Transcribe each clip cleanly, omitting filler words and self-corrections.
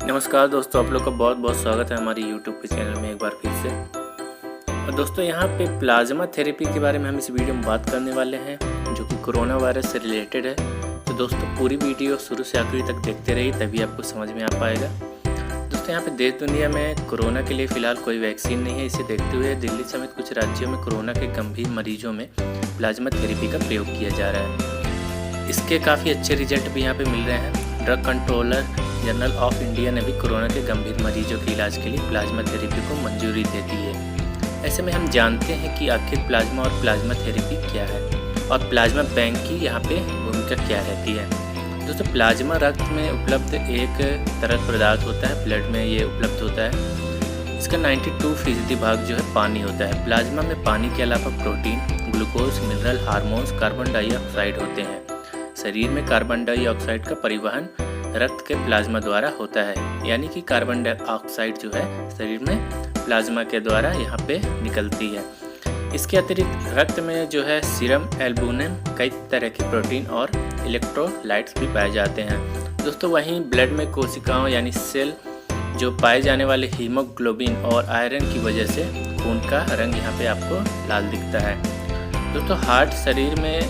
नमस्कार दोस्तों, आप लोग का बहुत बहुत स्वागत है हमारी यूट्यूब के चैनल में एक बार फिर से। और दोस्तों यहाँ पे प्लाज्मा थेरेपी के बारे में हम इस वीडियो में बात करने वाले हैं जो कि कोरोना वायरस से रिलेटेड है। तो दोस्तों पूरी वीडियो शुरू से आखिरी तक देखते रहिए, तभी आपको समझ में आ पाएगा। दोस्तों यहाँ पे देश दुनिया में कोरोना के लिए फ़िलहाल कोई वैक्सीन नहीं है। इसे देखते हुए दिल्ली समेत कुछ राज्यों में कोरोना के गंभीर मरीजों में प्लाज्मा थेरेपी का प्रयोग किया जा रहा है। इसके काफ़ी अच्छे रिजल्ट भी यहाँ पे मिल रहे हैं। Drug controller general of India ने भी कोरोना के गंभीर मरीजों के इलाज के लिए प्लाज्मा थेरेपी को मंजूरी दे दी है। ऐसे में हम जानते हैं कि आखिर प्लाज्मा और प्लाज्मा थेरेपी क्या है और प्लाज्मा बैंक की यहाँ पे भूमिका क्या रहती है। दोस्तों प्लाज्मा रक्त में उपलब्ध एक तरल पदार्थ होता है, ब्लड में ये उपलब्ध होता है। इसका 92% भाग जो है पानी होता है। प्लाज्मा में पानी के अलावा protein, glucose, mineral, hormones, carbon dioxide होते हैं। शरीर में कार्बन डाइऑक्साइड का परिवहन रक्त के प्लाज्मा द्वारा होता है, यानी कि कार्बन डाइऑक्साइड जो है शरीर में प्लाज्मा के द्वारा यहाँ पे निकलती है। इसके अतिरिक्त रक्त में जो है सीरम, एल्बुमिन, कई तरह के प्रोटीन और इलेक्ट्रोलाइट्स भी पाए जाते हैं। दोस्तों वहीं ब्लड में कोशिकाओं यानी सेल जो पाए जाने वाले हीमोग्लोबिन और आयरन की वजह से खून का रंग यहाँ पे आपको लाल दिखता है। दोस्तों हार्ट शरीर में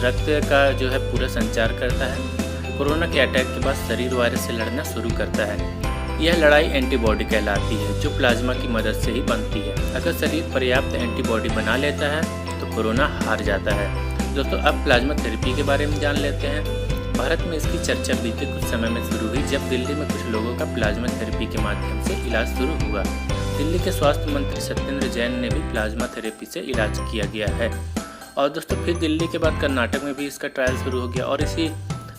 रक्त का जो है पूरा संचार करता है। कोरोना के अटैक के बाद शरीर वायरस से लड़ना शुरू करता है। यह लड़ाई एंटीबॉडी कहलाती है जो प्लाज्मा की मदद से ही बनती है। अगर शरीर पर्याप्त एंटीबॉडी बना लेता है तो कोरोना हार जाता है। दोस्तों अब प्लाज्मा थेरेपी के बारे में जान लेते हैं। भारत में इसकी चर्चा बीते कुछ समय में शुरू हुई जब दिल्ली में कुछ लोगों का प्लाज्मा थेरेपी के माध्यम से इलाज शुरू हुआ। दिल्ली के स्वास्थ्य मंत्री सत्येंद्र जैन ने भी प्लाज्मा थेरेपी से इलाज किया गया है। और दोस्तों फिर दिल्ली के बाद कर्नाटक में भी इसका ट्रायल शुरू हो गया और इसी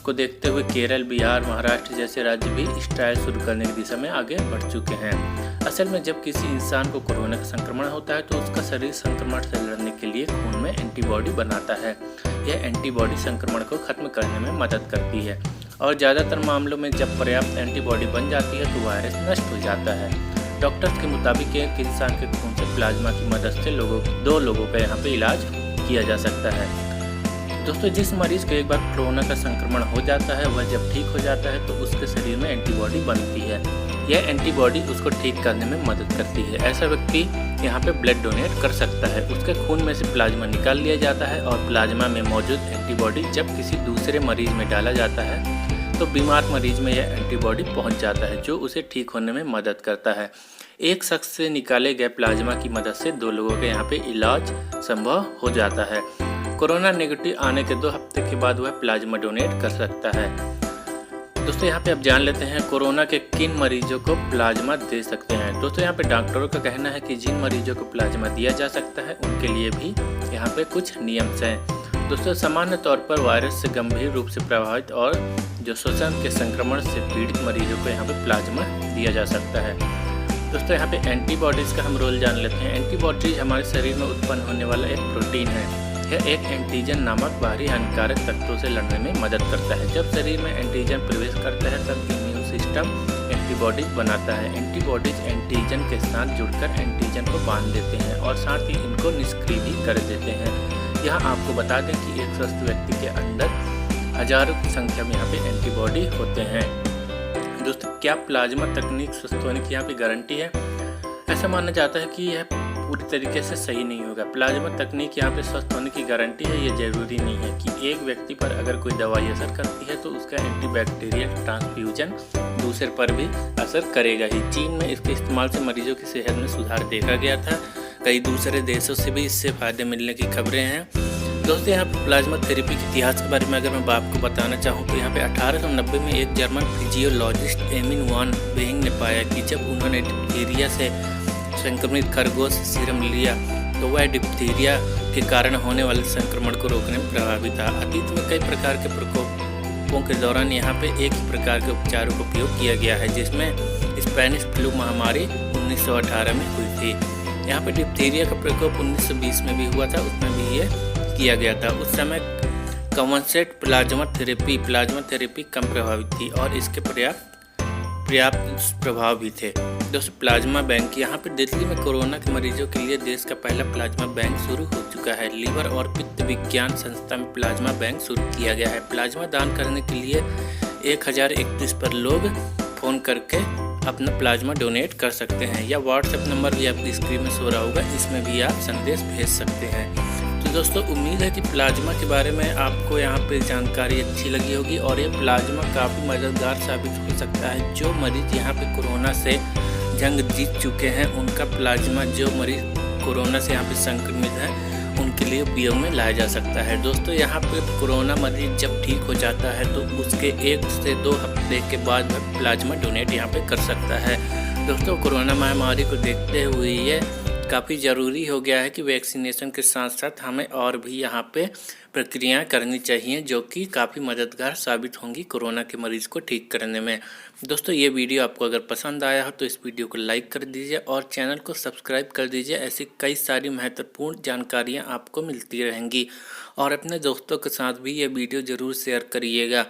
को देखते हुए केरल, बिहार, महाराष्ट्र जैसे राज्य भी इस ट्रायल शुरू करने की दिशा में आगे बढ़ चुके हैं। असल में जब किसी इंसान को कोरोना का संक्रमण होता है तो उसका शरीर संक्रमण से लड़ने के लिए खून में एंटीबॉडी बनाता है। यह एंटीबॉडी संक्रमण को खत्म करने में मदद करती है और ज़्यादातर मामलों में जब पर्याप्त एंटीबॉडी बन जाती है तो वायरस नष्ट हो जाता है। डॉक्टर्स के मुताबिक एक इंसान के खून से प्लाज्मा की मदद से दो लोगों का यहाँ पे इलाज किया जा सकता है। दोस्तों जिस मरीज को एक बार कोरोना का संक्रमण हो जाता है वह जब ठीक हो जाता है तो उसके शरीर में एंटीबॉडी बनती है। यह एंटीबॉडी उसको ठीक करने में मदद करती है। ऐसा व्यक्ति यहाँ पे ब्लड डोनेट कर सकता है। उसके खून में से प्लाज्मा निकाल लिया जाता है और प्लाज्मा में मौजूद एंटीबॉडी जब किसी दूसरे मरीज में डाला जाता है तो बीमार मरीज में यह एंटीबॉडी पहुँच जाता है जो उसे ठीक होने में मदद करता है। एक शख्स से निकाले गए प्लाज्मा की मदद से 2 लोगों के यहाँ पे इलाज संभव हो जाता है। कोरोना नेगेटिव आने के 2 हफ्ते के बाद वह प्लाज्मा डोनेट कर सकता है। दोस्तों यहाँ पे अब जान लेते हैं कोरोना के किन मरीजों को प्लाज्मा दे सकते हैं। दोस्तों यहाँ पे डॉक्टरों का कहना है कि जिन मरीजों को प्लाज्मा दिया जा सकता है उनके लिए भी यहाँ पे कुछ नियम हैं। दोस्तों सामान्य तौर पर वायरस से गंभीर रूप से प्रभावित और जो श्वसन के संक्रमण से पीड़ित मरीजों को यहाँ पे प्लाज्मा दिया जा सकता है। दोस्तों यहाँ पे एंटीबॉडीज़ का हम रोल जान लेते हैं। एंटीबॉडीज हमारे शरीर में उत्पन्न होने वाला एक प्रोटीन है। यह एक एंटीजन नामक बाहरी हानिकारक तत्वों से लड़ने में मदद करता है। जब शरीर में एंटीजन प्रवेश करता है तब इम्यून सिस्टम एंटीबॉडीज बनाता है। एंटीबॉडीज एंटीजन के साथ जुड़कर एंटीजन को बांध देते हैं और साथ ही इनको निष्क्रिय भी कर देते हैं। यहाँ आपको बता दें कि एक स्वस्थ व्यक्ति के अंदर हजारों की संख्या में यहाँ पे एंटीबॉडी होते हैं। दोस्तों क्या प्लाज्मा तकनीक स्वस्थ होने की यहाँ पे गारंटी है? ऐसा माना जाता है कि यह पूरी तरीके से सही नहीं होगा। प्लाज्मा तकनीक यहाँ पे स्वस्थ होने की गारंटी है। ये जरूरी नहीं है कि एक व्यक्ति पर अगर कोई दवाई असर करती है तो उसका एंटीबैक्टीरियल ट्रांसफ्यूजन दूसरे पर भी असर करेगा ही। चीन में इसके इस्तेमाल से मरीजों की सेहत में सुधार देखा गया था। कई दूसरे देशों से भी इससे फायदे मिलने की खबरें हैं। दोस्तों यहाँ पर प्लाज्मा थेरेपी के इतिहास के बारे में अगर मैं आपको बताना चाहूँ तो यहाँ पे 1890 में एक जर्मन फिजियोलॉजिस्ट एमिन वान बेइंग ने पाया कि जब उन्होंने डिप्थीरिया से संक्रमित खरगोश से सीरम लिया तो वह डिप्थीरिया के कारण होने वाले संक्रमण को रोकने में प्रभावी था। अतीत में कई प्रकार के प्रकोपों के दौरान यहाँ पे एक ही प्रकार के उपचारों का उपयोग किया गया है जिसमें स्पेनिश फ्लू महामारी 1918 में हुई थी। यहाँ पे डिप्थीरिया का प्रकोप 1920 में भी हुआ था, उसमें भी ये किया गया था। उस समय कॉन्सेंट्रेटेड प्लाज्मा थेरेपी कम प्रभावित थी और इसके पर्याप्त प्रभाव भी थे। दोस्तों प्लाज्मा बैंक, यहाँ पे दिल्ली में कोरोना के मरीजों के लिए देश का पहला प्लाज्मा बैंक शुरू हो चुका है। लीवर और पित्त विज्ञान संस्था में प्लाज्मा बैंक शुरू किया गया है। प्लाज्मा दान करने के लिए 1031 पर लोग फ़ोन करके अपना प्लाज्मा डोनेट कर सकते हैं, या व्हाट्सएप नंबर भी आपकी स्क्रीन में सो रहा होगा, इसमें भी आप संदेश भेज सकते हैं। तो दोस्तों उम्मीद है कि प्लाज्मा के बारे में आपको यहाँ पे जानकारी अच्छी लगी होगी और ये प्लाज्मा काफ़ी मददगार साबित हो सकता है। जो मरीज़ यहाँ पे कोरोना से जंग जीत चुके हैं उनका प्लाज्मा, जो मरीज़ कोरोना से यहाँ पे संक्रमित हैं उनके लिए उपयोग में लाया जा सकता है। दोस्तों यहाँ पे कोरोना मरीज जब ठीक हो जाता है तो उसके 1 से 2 हफ्ते के बाद वह प्लाज्मा डोनेट यहाँ पे कर सकता है। दोस्तों कोरोना महामारी को देखते हुए ये काफ़ी ज़रूरी हो गया है कि वैक्सीनेशन के साथ साथ हमें और भी यहाँ पे प्रक्रियाएं करनी चाहिए, जो कि काफ़ी मददगार साबित होंगी कोरोना के मरीज़ को ठीक करने में। दोस्तों ये वीडियो आपको अगर पसंद आया हो तो इस वीडियो को लाइक कर दीजिए और चैनल को सब्सक्राइब कर दीजिए। ऐसी कई सारी महत्वपूर्ण जानकारियाँ आपको मिलती रहेंगी और अपने दोस्तों के साथ भी ये वीडियो ज़रूर शेयर करिएगा।